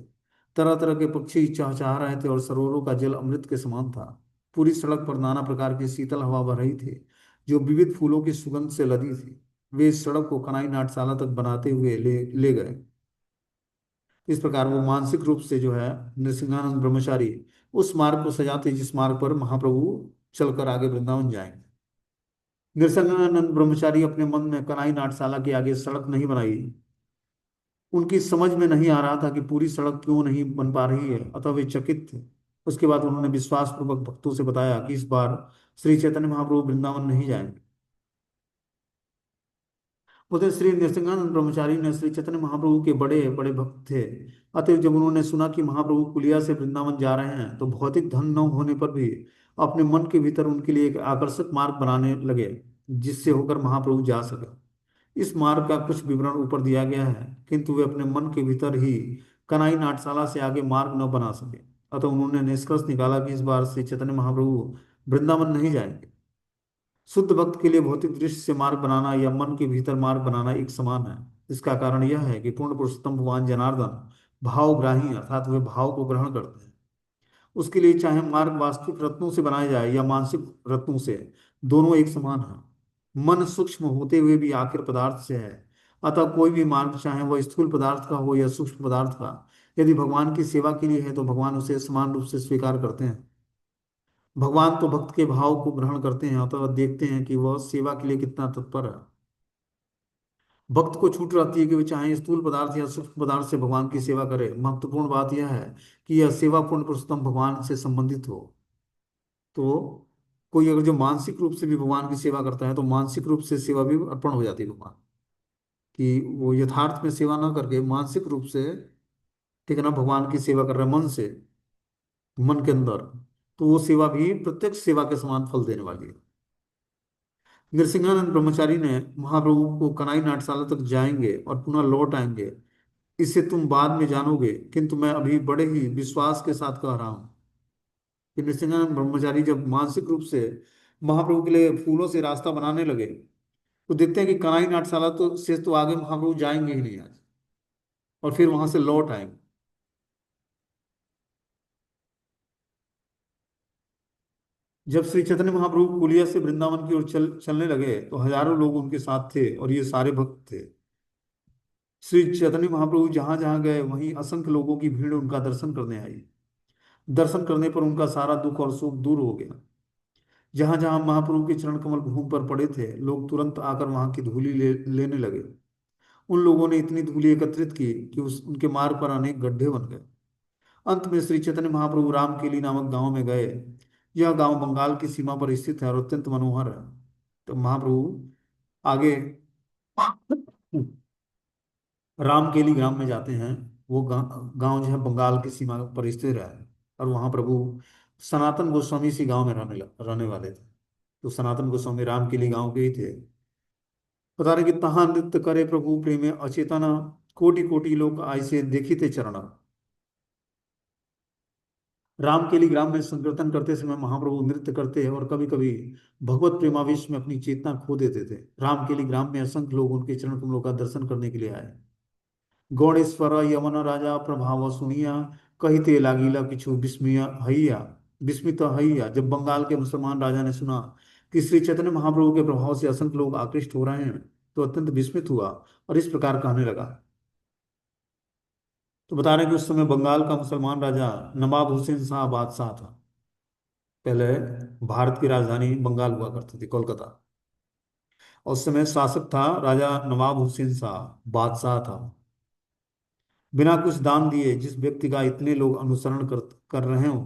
तरह तरह के पक्षी चहचहा रहे थे और सरोवरों का जल अमृत के समान था। पूरी सड़क पर नाना प्रकार की शीतल हवा बह रही थी जो विविध फूलों की सुगंध से लदी थी। वे इस सड़क को कनाई नाट्यशाला तक बनाते हुए ले गए। इस प्रकार वो मानसिक रूप से जो है नृसिंहानंद ब्रह्मचारी उस मार्ग को सजाते जिस मार्ग पर महाप्रभु चलकर आगे वृंदावन जाएंगे। नृसिंहानंद ब्रह्मचारी अपने मन में कनाई नाट्यशाला के आगे सड़क नहीं बनाई। उनकी समझ में नहीं आ रहा था कि पूरी सड़क क्यों नहीं बन पा रही है, अतः वे चकित थे। उसके बाद उन्होंने विश्वास पूर्वक भक्तों से बताया कि इस बार श्री चैतन्य महाप्रभु वृंदावन नहीं जाएंगे। उधर श्री नृसिंहानंद ब्रह्मचारी ने श्री चैतन्य महाप्रभु के बड़े बड़े भक्त थे। अतः जब उन्होंने सुना कि महाप्रभु कुलिया से वृंदावन जा रहे हैं तो भौतिक धन न होने पर भी अपने मन के भीतर उनके लिए एक आकर्षक मार्ग बनाने लगे जिससे होकर महाप्रभु जा सके। इस मार्ग का कुछ विवरण ऊपर दिया गया है, किंतु वे अपने मन के भीतर ही कनाई नाट्यशाला से आगे मार्ग न बना सके। अतः उन्होंने निष्कर्ष निकाला कि इस बार श्री चैतन्य महाप्रभु वृंदावन नहीं जाएंगे। शुद्ध भक्त के लिए भौतिक दृष्टि से मार्ग बनाना या मन के भीतर मार्ग बनाना एक समान है। इसका कारण यह है कि पूर्ण पुरुषोत्तम भगवान जनार्दन भावग्राही अर्थात वे भाव को ग्रहण करते हैं। उसके लिए चाहे मार्ग वास्तविक रत्नों से बनाया जाए या मानसिक रत्नों से, दोनों एक समान है। मन सूक्ष्म होते हुए भी आखिर पदार्थ से है। अतः कोई भी मार्ग, चाहे वह स्थूल पदार्थ का हो या सूक्ष्म पदार्थ का, यदि भगवान की सेवा के लिए है तो भगवान उसे समान रूप से स्वीकार करते हैं। भगवान तो भक्त के भाव को ग्रहण करते हैं, अतः देखते हैं कि वह सेवा के लिए कितना तत्पर है। भक्त को छूट रहती है कि वे चाहे स्थूल पदार्थ या सूक्ष्म पदार्थ से भगवान की सेवा करे। महत्वपूर्ण बात यह है कि यह सेवा पूर्ण पुरुषोत्तम भगवान से संबंधित हो। तो कोई अगर जो मानसिक रूप से भी भगवान की सेवा करता है तो मानसिक रूप से सेवा भी अर्पण हो जाती है भगवान की। वो यथार्थ में सेवा ना करके मानसिक रूप से, ठीक है ना, भगवान की सेवा कर रहे हैं मन से, मन के अंदर, तो वो सेवा भी प्रत्यक्ष सेवा के समान फल देने वाली है। नरसिंहानंद ब्रह्मचारी ने महाप्रभु को कनाई नाट्यशाला तक जाएंगे और पुनः लौट आएंगे, इसे तुम बाद में जानोगे, किंतु मैं अभी बड़े ही विश्वास के साथ कह रहा हूँ कि नरसिंहानंद ब्रह्मचारी जब मानसिक रूप से महाप्रभु के लिए फूलों से रास्ता बनाने लगे तो देखते हैं कि कनाई नाट्यशाला तो आगे महाप्रभु जाएंगे ही नहीं आज, और फिर वहां से लौट आएंगे। जब श्री चैतन्य महाप्रभु पुलिया से वृंदावन की ओर चलने लगे तो हजारों लोग उनके साथ थे और ये सारे भक्त थे। श्री चैतन्य महाप्रभु जहां जहां गए वहीं असंख्य लोगों की भीड़ उनका दर्शन करने आई। दर्शन करने पर उनका सारा दुख और शोक दूर हो गया। जहां जहां महाप्रभु के चरण कमल भूमि पर पड़े थे, लोग तुरंत आकर वहां की धूली लेने लगे। उन लोगों ने इतनी धूली एकत्रित की कि उनके मार्ग पर अनेक गड्ढे बन गए। अंत में श्री चैतन्य महाप्रभु रामकेली नामक गांव में गए। यह गांव बंगाल की सीमा पर स्थित है और अत्यंत मनोहर है। तो महाप्रभु आगे रामकेली ग्राम में जाते हैं। वो गांव जो है बंगाल की सीमा पर स्थित है, और वहां प्रभु सनातन गोस्वामी इसी गांव में रहने वाले थे। तो सनातन गोस्वामी रामकेली गांव के ही थे। बता रहे कि तहां नृत्य करे प्रभु प्रेमे अचेतना, कोटि कोटि लोग ऐसे देखिते चरण। रामकेली ग्राम में संकीर्तन करते समय महाप्रभु नृत्य करते और कभी कभी भगवत प्रेमावेश में अपनी चेतना खो देते थे। रामकेली ग्राम में असंख्य लोग उनके चरण कमलों का दर्शन करने के लिए आए। गौड़ेश्वर यमन राजा प्रभाव सुनिया, कहिते लागिला किछु विस्मय हैया, विस्मित हैया। जब बंगाल के मुसलमान राजा ने सुना कि श्री चैतन्य महाप्रभु के प्रभाव से असंख्य लोग आकृष्ट हो रहे हैं तो अत्यंत विस्मित हुआ और इस प्रकार कहने लगा। तो बता रहे हैं कि उस समय बंगाल का मुसलमान राजा नवाब हुसैन शाह बादशाह था। पहले भारत की राजधानी बंगाल हुआ करती थी, कोलकाता। और उस समय शासक था राजा नवाब हुसैन शाह, बादशाह था। बिना कुछ दान दिए जिस व्यक्ति का इतने लोग अनुसरण कर रहे हो,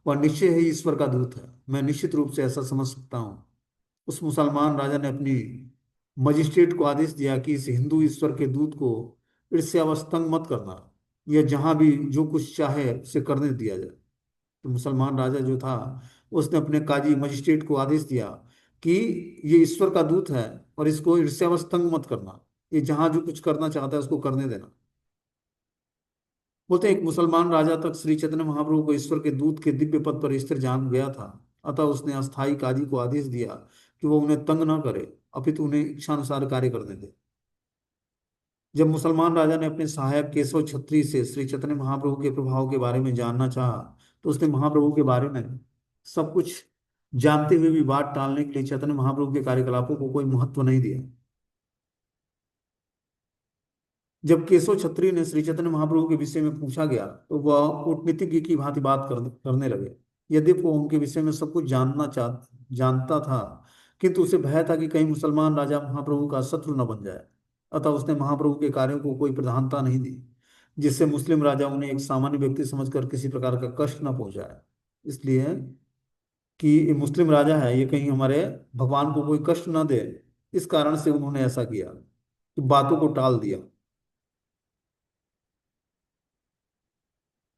वह निश्चय ही ईश्वर का दूत है। मैं निश्चित रूप से ऐसा समझ सकता हूँ। उस मुसलमान राजा ने अपनी मजिस्ट्रेट को आदेश दिया कि इस हिंदू ईश्वर के दूत को ईर्ष्यावश मत करना, यह जहां भी जो कुछ चाहे उसे करने दिया जाए। तो मुसलमान राजा जो था, उसने अपने काजी मजिस्ट्रेट को आदेश दिया कि ये ईश्वर का दूत है और इसको ईर्ष्यावश मत करना, ये जहां जो कुछ करना चाहता है उसको करने देना। बोलते हैं एक मुसलमान राजा तक श्री चैतन्य महाप्रभु को ईश्वर के दूत के दिव्य पद पर स्थिर जान गया था। अतः उसने अस्थाई काजी को आदेश दिया कि वो उन्हें तंग न करे, अपितु उन्हें इच्छानुसार कार्य करने दे। जब मुसलमान राजा ने अपने सहायक केशव छत्री से श्री चैतन्य महाप्रभु के प्रभाव के बारे में जानना चाहा तो उसने महाप्रभु के बारे में सब कुछ जानते हुए भी बात टालने के लिए चैतन्य महाप्रभु के कार्यकलापों को कोई महत्व नहीं दिया। जब केशव छत्री ने श्री चैतन्य महाप्रभु के विषय में पूछा गया तो वह कूटनीतिज्ञ की भांति बात करने लगे। यद्यपि वो उनके विषय में सब कुछ जानता था, किंतु उसे भय था कि कहीं मुसलमान राजा महाप्रभु का शत्रु न बन जाए। अतः उसने महाप्रभु के कार्यों को कोई प्रधानता नहीं दी, जिससे मुस्लिम राजा उन्हें एक सामान्य व्यक्ति समझकर किसी प्रकार का कष्ट न पहुंचाए। इसलिए कि ये मुस्लिम राजा है, ये कहीं हमारे भगवान को कोई कष्ट न दे, इस कारण से उन्होंने ऐसा किया कि बातों को टाल दिया।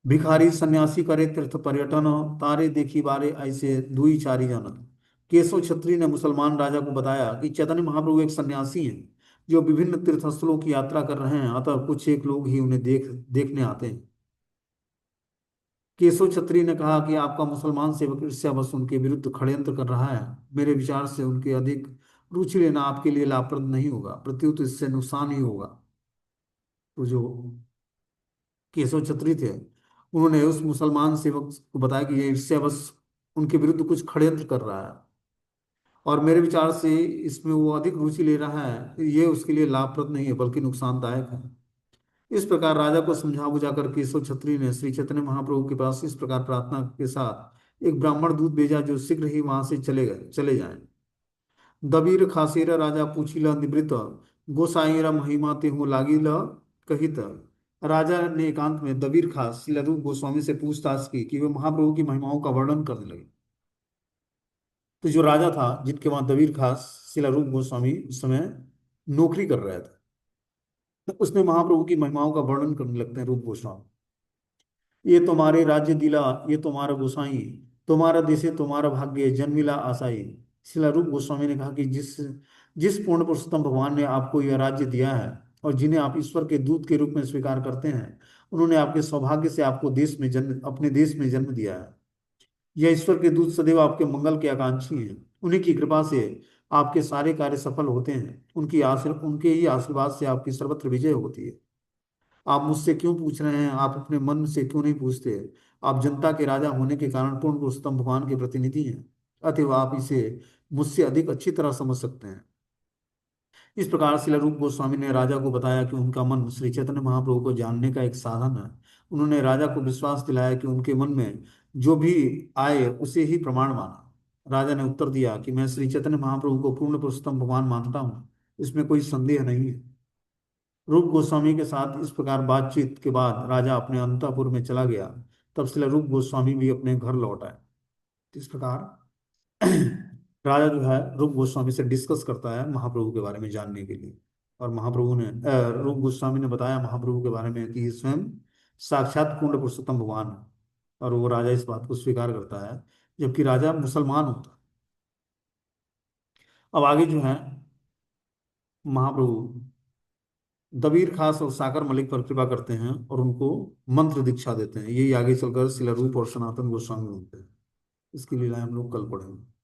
भिखारी सन्यासी करे तीर्थ पर्यटन, तारे देखी बारे ऐसे दुई चारी जन। केशव छत्री ने मुसलमान राजा को बताया कि चैतन्य महाप्रभु एक सन्यासी हैं, जो विभिन्न तीर्थस्थलों की यात्रा कर रहे हैं, अतः कुछ एक लोग ही उन्हें देखने आते हैं। केशव छत्री ने कहा कि आपका मुसलमान सेवक ईर्ष्यावश उनके विरुद्ध षड्यंत्र कर रहा है। मेरे विचार से उनके अधिक रुचि लेना आपके लिए लाभप्रद नहीं होगा, प्रत्युत इससे नुकसान ही होगा। तो जो केशव छत्री थे, उन्होंने उस मुसलमान सेवक को बताया कि ये ईर्ष्यावश उनके विरुद्ध कुछ षड्यंत्र कर रहा है, और मेरे विचार से इसमें वो अधिक रुचि ले रहा है, ये उसके लिए लाभप्रद नहीं है बल्कि नुकसानदायक है। इस प्रकार राजा को समझा बुझा कर केशव छत्री ने श्री चैतन्य महाप्रभु के पास इस प्रकार प्रार्थना के साथ एक ब्राह्मण दूत भेजा, जो शीघ्र ही वहां से चले जाएं। दबीर खासेर राजा पूछिला निवृत्त, गोसाईरा महिमा तेहु लागिल कहित। राजा ने एकांत में दबीर खास श्रील रूप गोस्वामी से पूछताछ की कि वे महाप्रभु की महिमाओं का वर्णन करने लगे। तो जो राजा था, जिनके वहां दबीर खास श्रील रूप गोस्वामी उस समय नौकरी कर रहे थे, तो उसने महाप्रभु की महिमाओं का वर्णन करने लगते हैं रूप गोस्वामी। ये तुम्हारे राज्य दिला, ये तुम्हारा गोसाई, तुम्हारा देश तुम्हारा भाग्य जन्मिला आशाई। शिला रूप गोस्वामी ने कहा कि जिस जिस पूर्ण पुरुषोत्तम भगवान ने आपको यह राज्य दिया है और जिन्हें आप ईश्वर के दूत के रूप में स्वीकार करते हैं, उन्होंने आपके सौभाग्य से आपको अपने देश में जन्म दिया है। यह ईश्वर के दूत सदैव आपके मंगल के आकांक्षी हैं। उन्हीं की कृपा से आपके सारे कार्य सफल होते हैं। उनके ही आशीर्वाद से आपकी सर्वत्र विजय होती है। आप मुझसे क्यों पूछ रहे हैं? आप अपने मन से क्यों नहीं पूछते? आप जनता के राजा होने के कारण पूर्ण पुरुषोत्तम भगवान के प्रतिनिधि हैं, अतएव आप इसे मुझसे अधिक अच्छी तरह समझ सकते हैं। इस प्रकार श्रील रूप गोस्वामी ने राजा को बताया कि उनका मन श्री चैतन्य महाप्रभु को जानने का एक साधन है। उन्होंने राजा को विश्वास दिलाया कि उनके मन में जो भी आए उसे ही प्रमाण माना। राजा ने उत्तर दिया कि मैं श्री चैतन्य महाप्रभु को पूर्ण पुरुषोत्तम भगवान मानता हूँ, इसमें कोई संदेह नहीं है। रूप गोस्वामी के साथ इस प्रकार बातचीत के बाद राजा अपने अंतःपुर में चला गया। तब से रूप गोस्वामी भी अपने घर लौट आए। इस प्रकार राजा जो है रूप गोस्वामी से डिस्कस करता है महाप्रभु के बारे में जानने के लिए। और रूप गोस्वामी ने बताया महाप्रभु के बारे में कि ये स्वयं साक्षात पूर्ण पुरुषोत्तम भगवान है, और वो राजा इस बात को स्वीकार करता है, जबकि राजा मुसलमान होता है। अब आगे जो है महाप्रभु दबीर खास और साकर मलिक पर कृपा करते हैं और उनको मंत्र दीक्षा देते हैं। यही आगे चलकर शिला रूप और सनातन गोस्वामी होते हैं। इसकी लीलाएं हम लोग कल पढ़ेंगे।